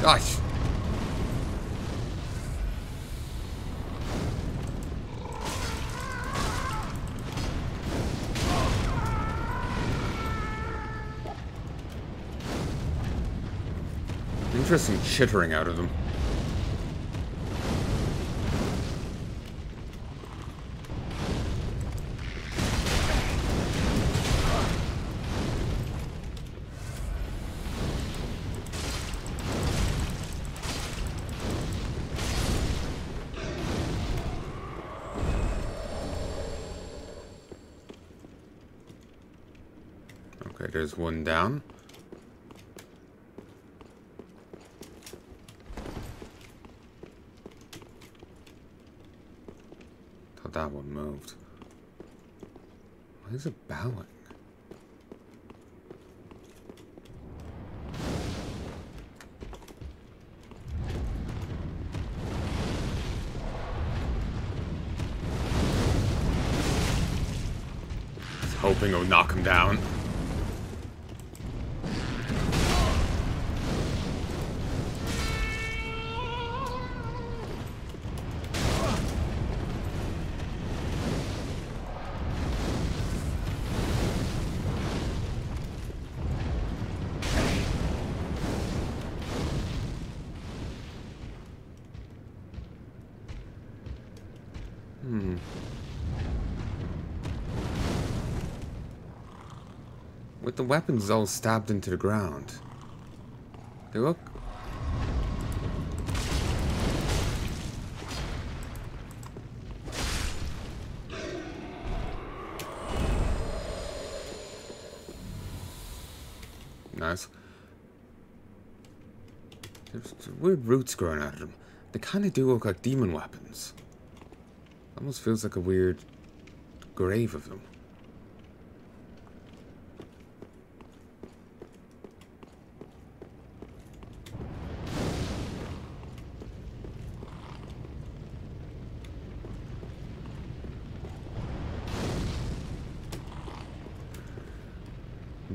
Gosh. Interesting chittering out of them. Okay, there's one down. Thought that one moved. Why is it bowing? I was hoping it would knock him down. With the weapons all stabbed into the ground. They look... nice. There's weird roots growing out of them. They kind of do look like demon weapons. Almost feels like a weird grave of them.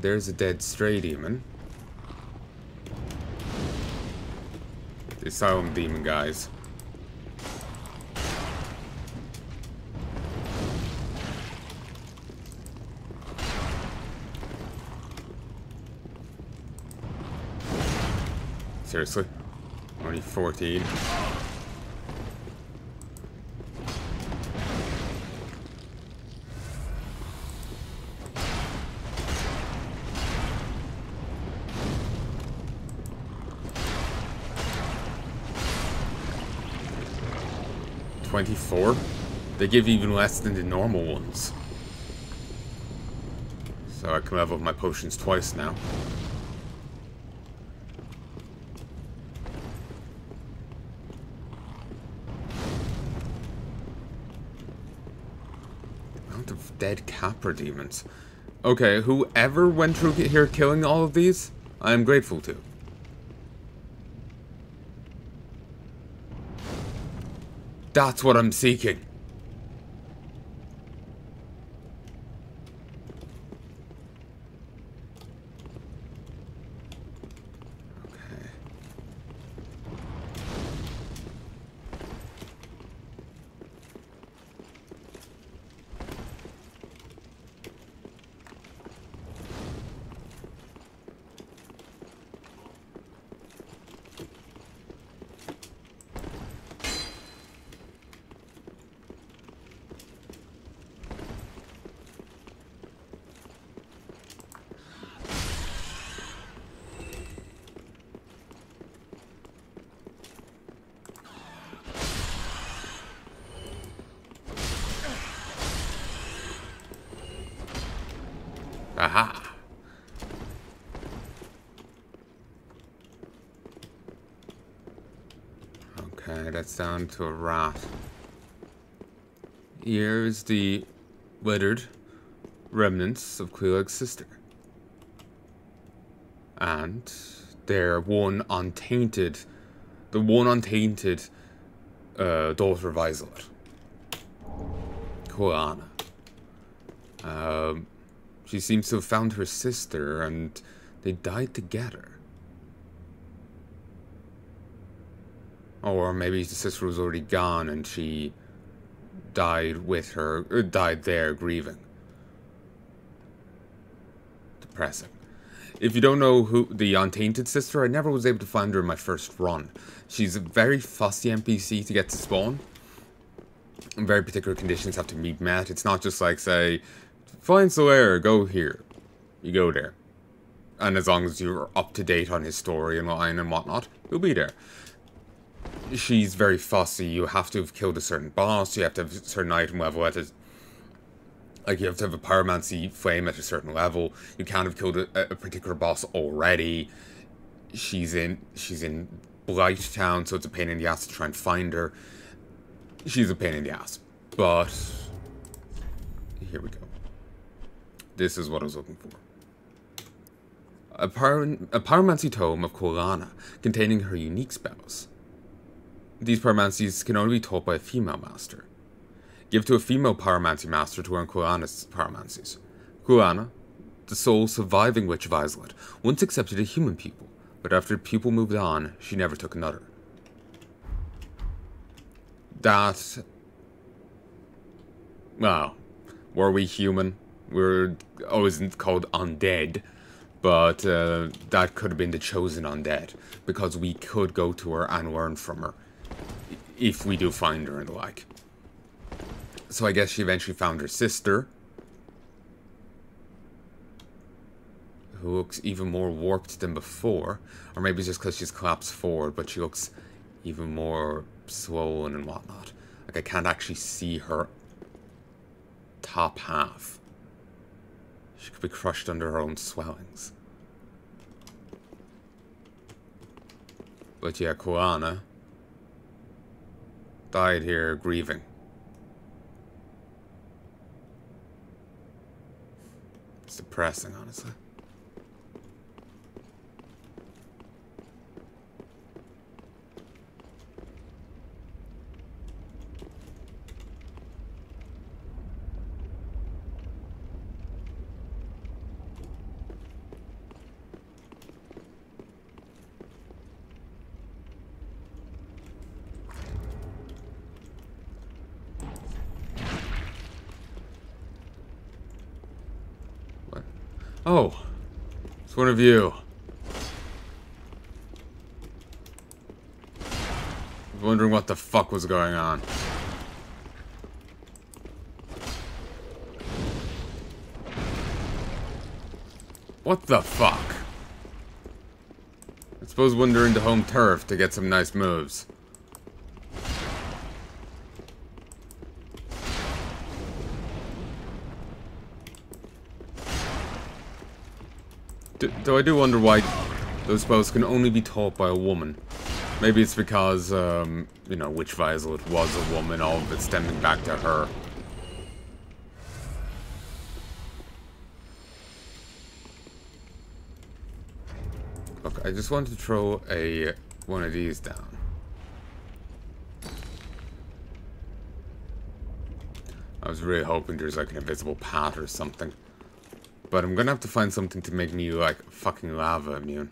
There's a dead stray demon. The asylum demon guys. Seriously? Only 14. They give even less than the normal ones. So I can level up my potions twice now. Amount of dead Capra demons. Okay, whoever went through here killing all of these, I am grateful to. That's what I'm seeking. Okay. Aha! Okay, that's down to a rat. Here's the littered remnants of Quelana's sister. And their one untainted, daughter of Isolate. Quelana. She seems to have found her sister, and they died together. Or maybe the sister was already gone and she died with her, or died there grieving. Depressing. If you don't know who the Untainted sister, I never was able to find her in my first run. She's a very fussy NPC to get to spawn. And very particular conditions have to be met. It's not just like, say, find Solaire, go here. You go there. And as long as you're up to date on his story and line and whatnot, you'll be there. She's very fussy. You have to have killed a certain boss. You have to have a certain item level at it. Like, you have to have a pyromancy flame at a certain level. You can't have killed a particular boss already. She's in Blight Town, so it's a pain in the ass to try and find her. She's a pain in the ass. But here we go. This is what I was looking for. A pyromancy tome of Quelana, containing her unique spells. These pyromancies can only be taught by a female master. Give to a female pyromancy master to earn Quelana's pyromancies. Quelana, the sole surviving witch of Islip, once accepted a human pupil, but after the pupil moved on, she never took another. That... well, were we human? We're always called undead, but that could have been the chosen undead, because we could go to her and learn from her, if we do find her and the like. So I guess she eventually found her sister, who looks even more warped than before, or maybe it's just because she's collapsed forward, but she looks even more swollen and whatnot. Like, I can't actually see her top half. She could be crushed under her own swellings. But yeah, Quelana died here grieving. It's depressing, honestly. Oh, it's one of you. I was wondering what the fuck was going on. What the fuck? I suppose wander into home turf to get some nice moves. Though I do wonder why those spells can only be taught by a woman. Maybe it's because, you know, Witch Violet was a woman, all of it stemming back to her. Look, I just wanted to throw one of these down. I was really hoping there's like an invisible path or something. But I'm gonna have to find something to make me, like, fucking lava immune.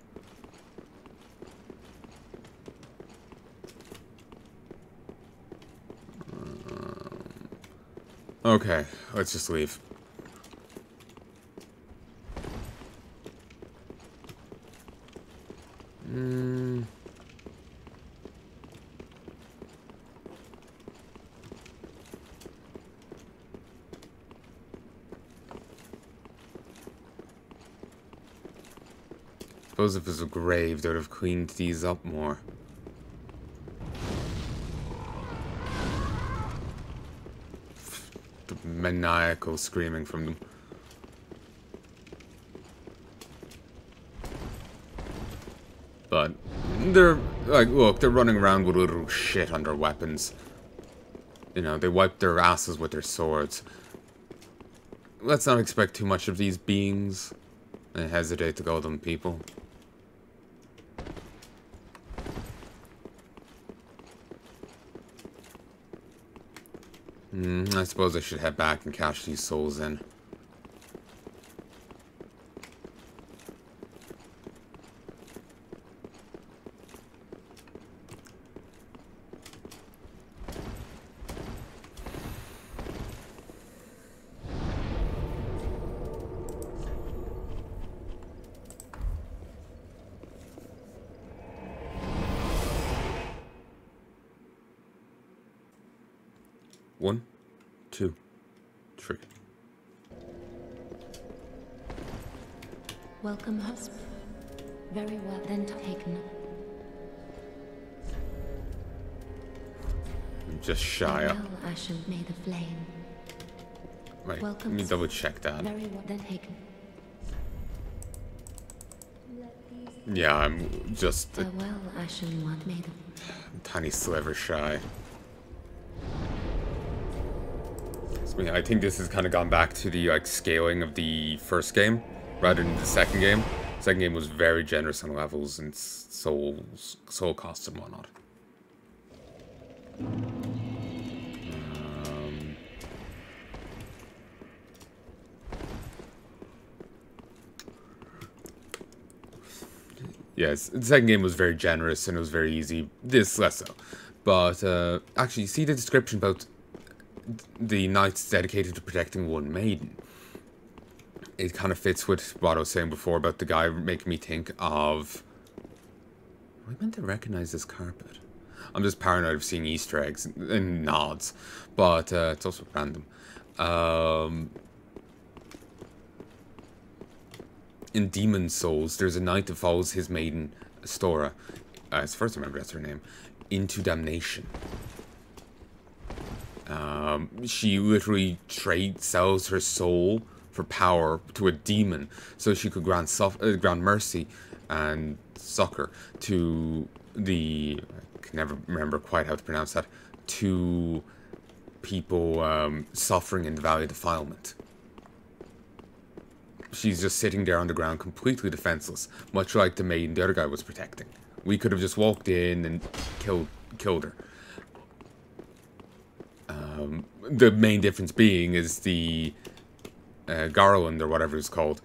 Okay, let's just leave. Suppose if it was a grave, they would have cleaned these up more. The maniacal screaming from them. But they're like, look, they're running around with little shit on their weapons. You know, they wipe their asses with their swords. Let's not expect too much of these beings. I hesitate to call them people. I suppose I should head back and cash these souls in. 1, 2, 3. Welcome, husband. Very well then taken. Just shy up. Well, Ashen, may the flame. Wait, Welcome, let me double check that. Very well then taken. Yeah, I'm just a Farewell, Ashen one, may the tiny sliver shy. I think this has kind of gone back to the like scaling of the first game rather than the second game. The second game was very generous on levels and soul costs and whatnot. Yes, the second game was very generous and it was very easy. This less so. But actually, see the description about the knights dedicated to protecting one maiden. It kind of fits with what I was saying before about the guy making me think of... Am I meant to recognize this carpet? I'm just paranoid of seeing Easter eggs and nods. But it's also random. In Demon Souls, there's a knight that follows his maiden, Astora, as far as I remember that's her name, into damnation. She literally sells her soul for power to a demon so she could grant mercy and succor to the... I can never remember quite how to pronounce that. To people suffering in the Valley of Defilement. She's just sitting there on the ground completely defenseless, much like the maiden the other guy was protecting. We could have just walked in and killed her. The main difference being is the Garland or whatever it's called.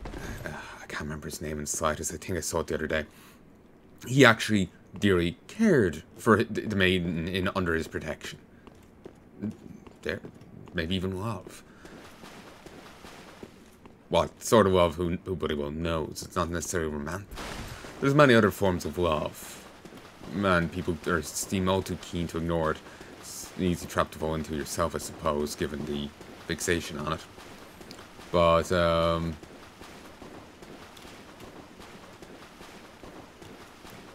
I can't remember his name in the slightest. I think I saw it the other day. He actually dearly cared for the maiden under his protection. There, maybe even love. What sort of love who bloody well knows. It's not necessarily romantic. There's many other forms of love. Man, people seem all too keen to ignore it. It's an easy trap to fall into yourself, I suppose, given the fixation on it. But,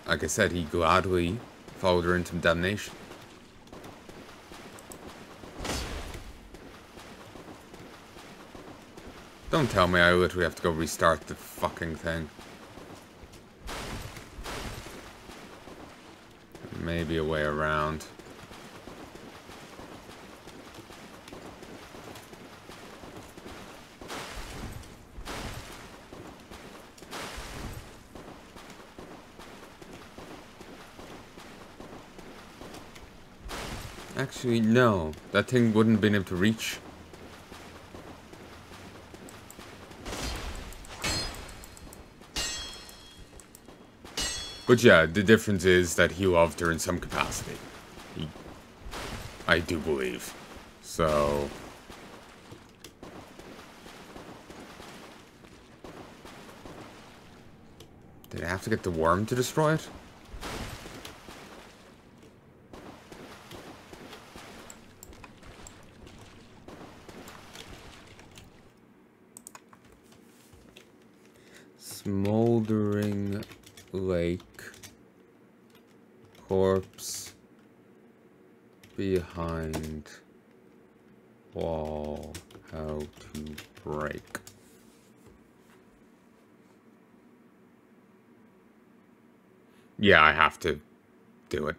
like I said, he gladly followed her into damnation. Don't tell me I literally have to go restart the fucking thing. Maybe a way around. Actually, no. That thing wouldn't have been able to reach. But yeah, the difference is that he loved her in some capacity. I do believe. So... Did I have to get the worm to destroy it? Smoldering lake. Corpse. Behind. Wall. How to break. Yeah, I have to do it.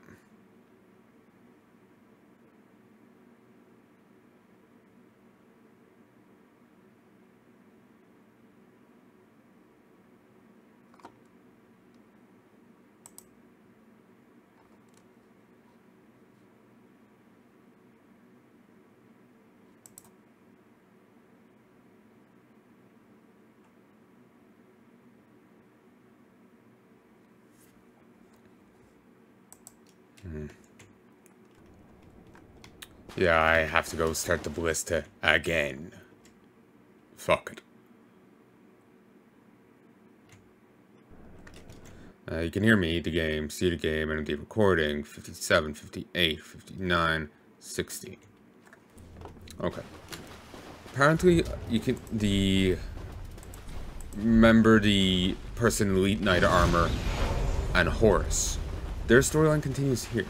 Yeah, I have to go start the ballista again. Fuck it. You can hear me, the game, see the game, and the recording, 57, 58, 59, 60. Okay. Apparently, you can... Remember the person in Elite Knight Armor and Horus. Their storyline continues here.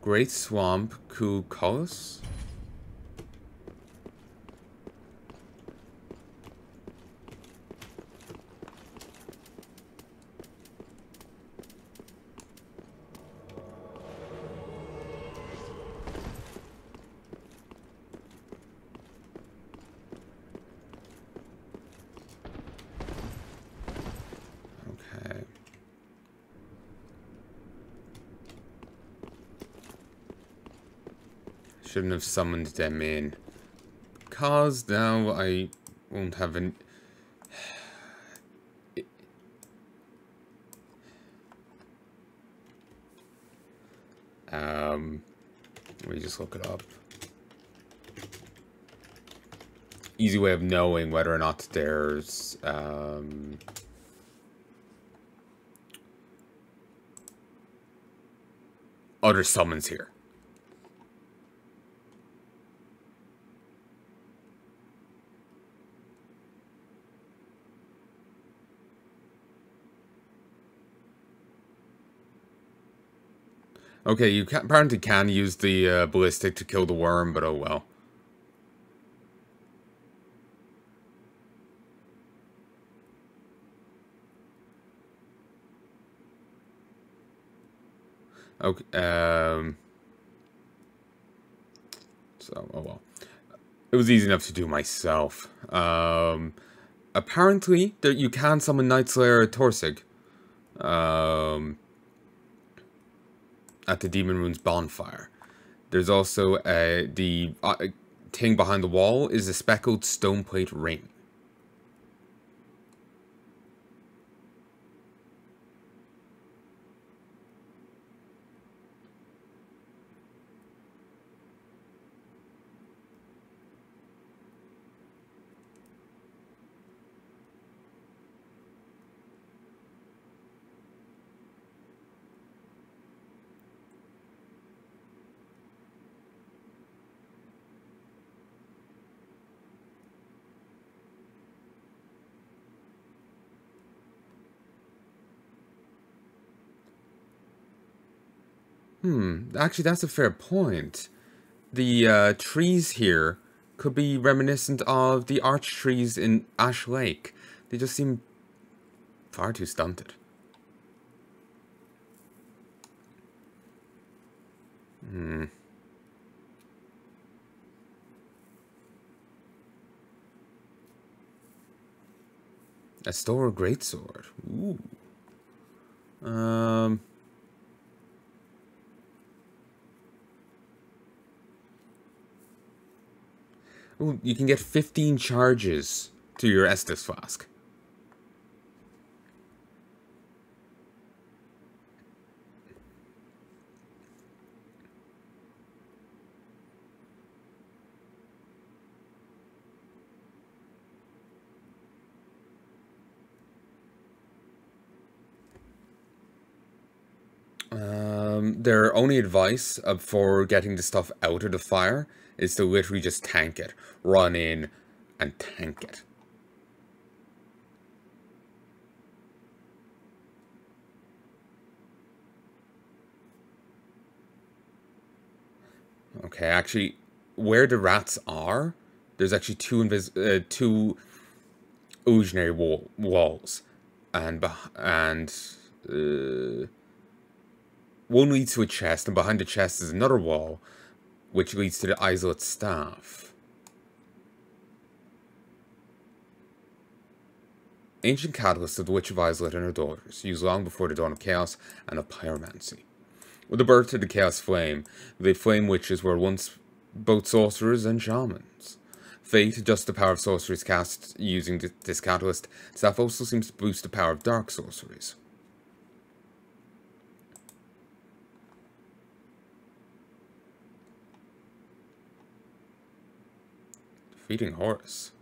Great Swamp Cucullus? Okay. Shouldn't have summoned them in. Because now I won't have an... Let me just look it up. Easy way of knowing whether or not there's, other summons here. Okay, you apparently can use the ballistic to kill the worm, but oh well. Okay, so, oh well. It was easy enough to do myself. Apparently, you can summon Night Slayer Torsig. At the Demon Rune's bonfire. There's also the thing behind the wall is a speckled stone plate ring. Actually, that's a fair point. The trees here could be reminiscent of the arch trees in Ash Lake. They just seem far too stunted. A Store Greatsword. Ooh. Ooh, you can get 15 charges to your Estus Flask. Their only advice for getting the stuff out of the fire is to literally just tank it. Run in and tank it. Okay, actually, where the rats are, there's actually two illusionary walls, and one leads to a chest, and behind the chest is another wall, which leads to the Isolate Staff. Ancient catalyst of the Witch of Isolate and her daughters, used long before the dawn of chaos and of pyromancy. With the birth of the Chaos Flame, the Flame Witches were once both sorcerers and shamans. Fate adjusts the power of sorceries cast using this catalyst. Staff also seems to boost the power of dark sorceries. Defeating Horus.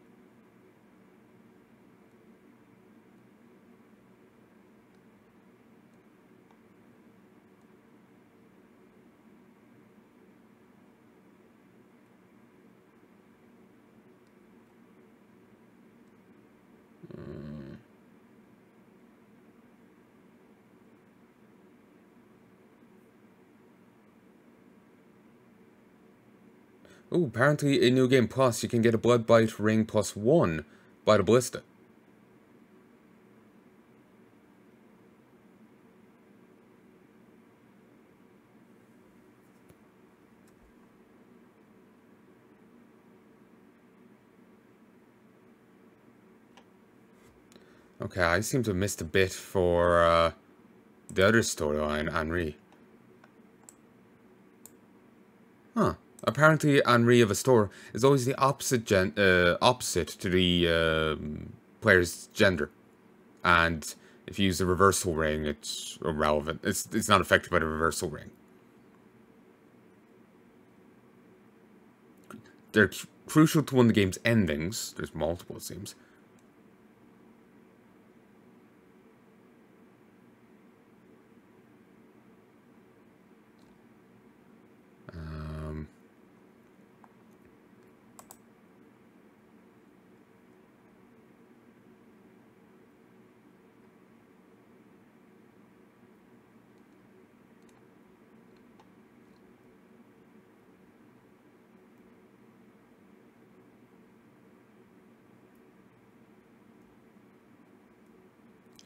Oh, apparently in New Game Plus, you can get a Blood Bite ring +1 by the Ballista. Okay, I seem to have missed a bit for the other storyline, Henri. Huh. Apparently, Henri of a store is always the opposite to the player's gender, and if you use the reversal ring, it's irrelevant. It's not affected by the reversal ring. They're crucial to one of the game's endings. There's multiple, it seems.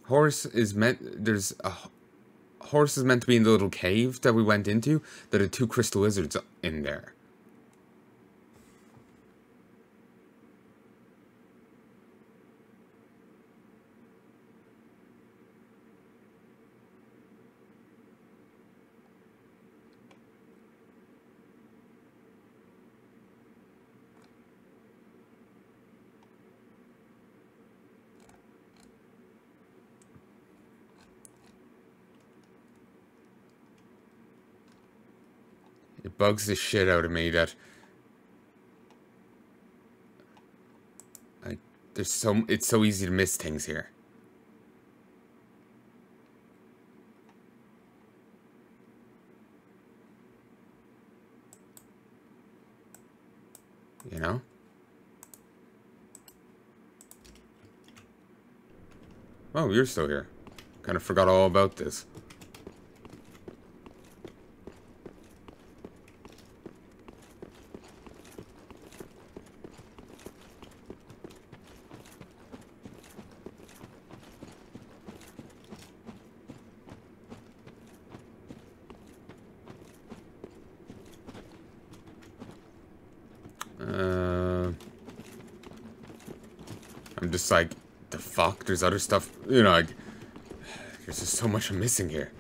Horus is meant to be in the little cave that we went into. There are 2 crystal lizards in there. It bugs the shit out of me that it's so easy to miss things here. You know? Oh, you're still here. Kind of forgot all about this. I'm just like, the fuck? There's other stuff, you know, like, there's just so much I'm missing here.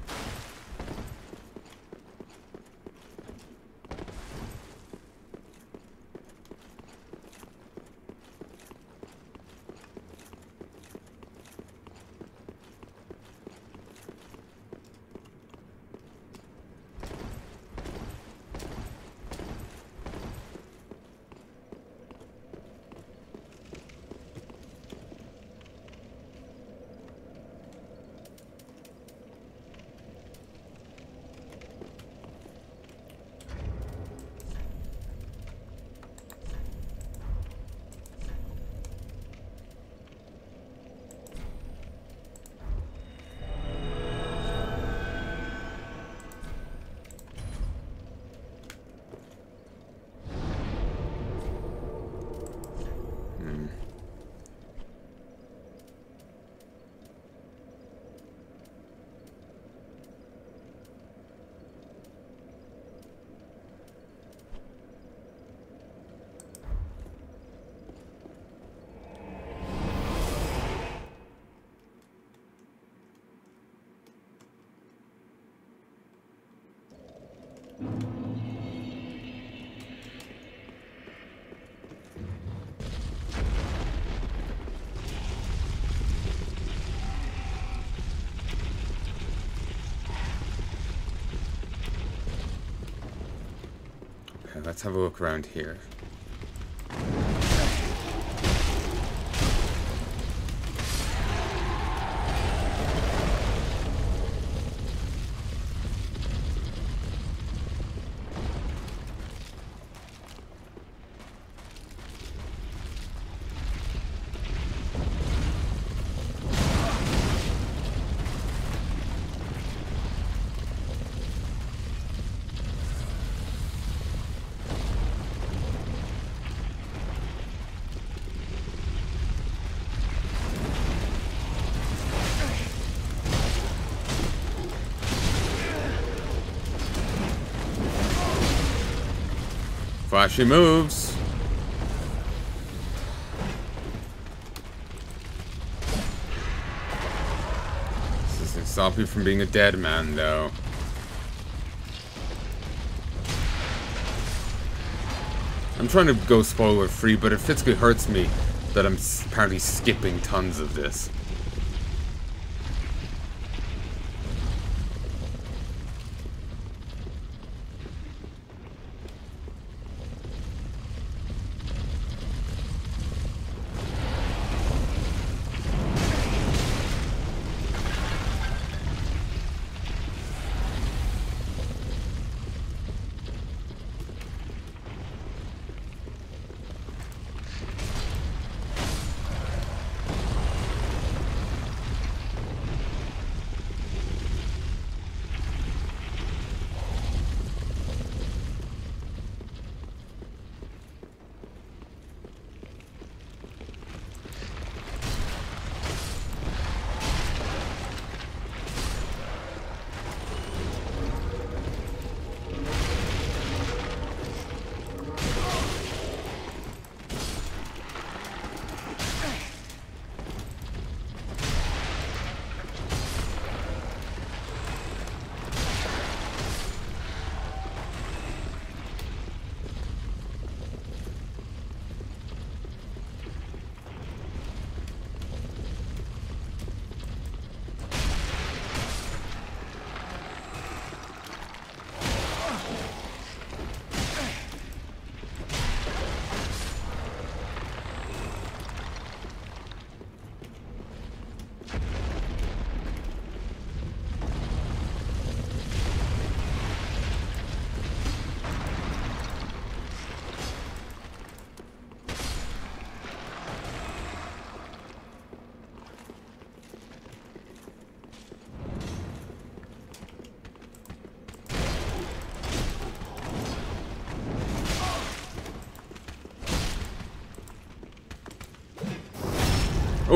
Let's have a look around here. Flashy moves. This doesn't stop you from being a dead man, though. I'm trying to go spoiler free, but it physically hurts me that I'm apparently skipping tons of this.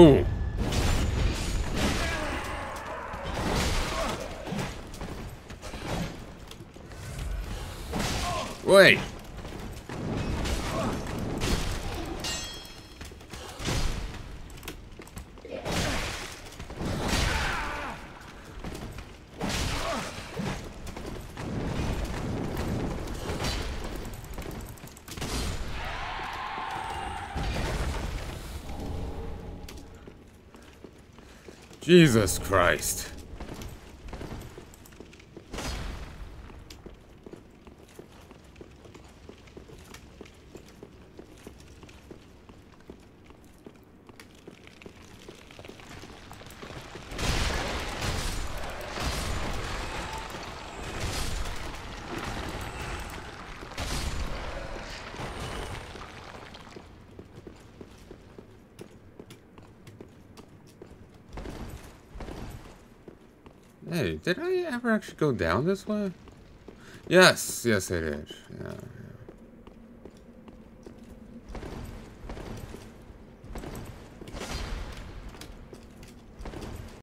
Oh. Wait. Jesus Christ. Hey, did I ever actually go down this way? Yes, yes I did. Yeah.